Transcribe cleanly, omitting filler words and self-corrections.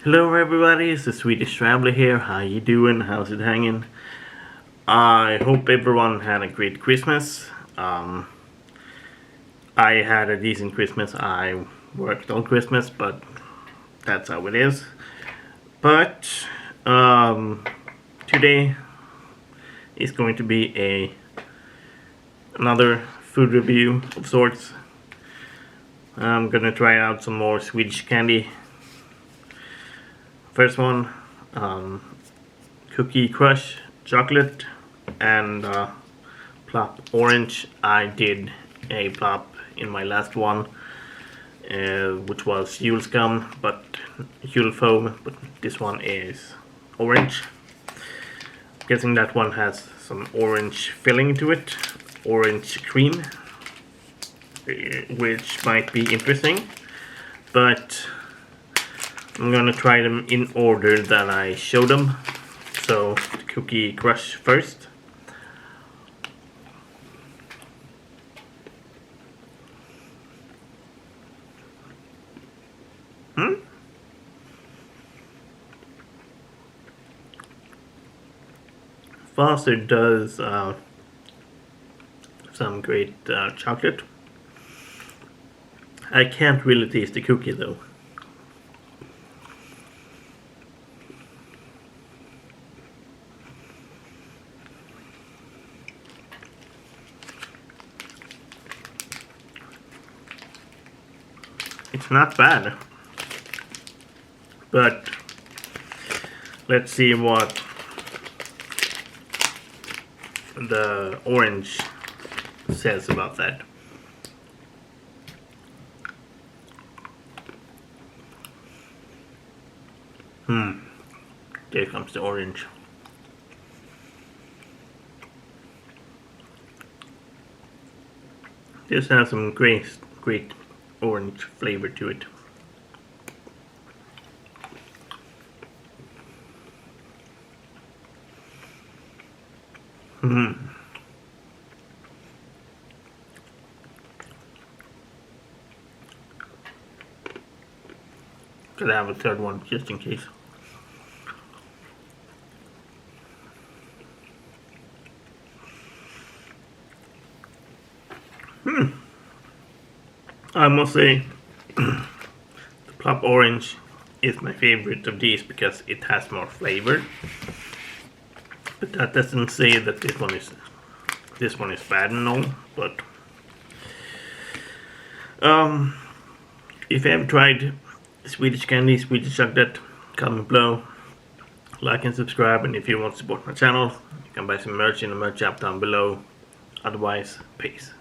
Hello everybody, it's the Swedish Traveler here. How you doing? How's it hanging? I hope everyone had a great Christmas. I had a decent Christmas. I worked on Christmas, but that's how it is. But today is going to be another food review of sorts. I'm gonna try out some more Swedish candy. First one, Cookie Crush chocolate and plop orange. I did a plop in my last one, which was Yule Scum, but Yule Foam, but this one is orange. I'm guessing that one has some orange filling to it, orange cream, which might be interesting, but I'm gonna try them in order that I show them. So, the Cookie Crush first. Foster does some great chocolate. I can't really taste the cookie though. It's not bad, but let's see what the orange says about that. There comes the orange. This has some great orange flavor to it. Could have a third one just in case. I must say the plop orange is my favorite of these because it has more flavor. But that doesn't say that this one is bad and all. But if you have tried Swedish candy, Swedish chocolate, comment below, like and subscribe, and if you want to support my channel, you can buy some merch in the merch shop down below. Otherwise, peace.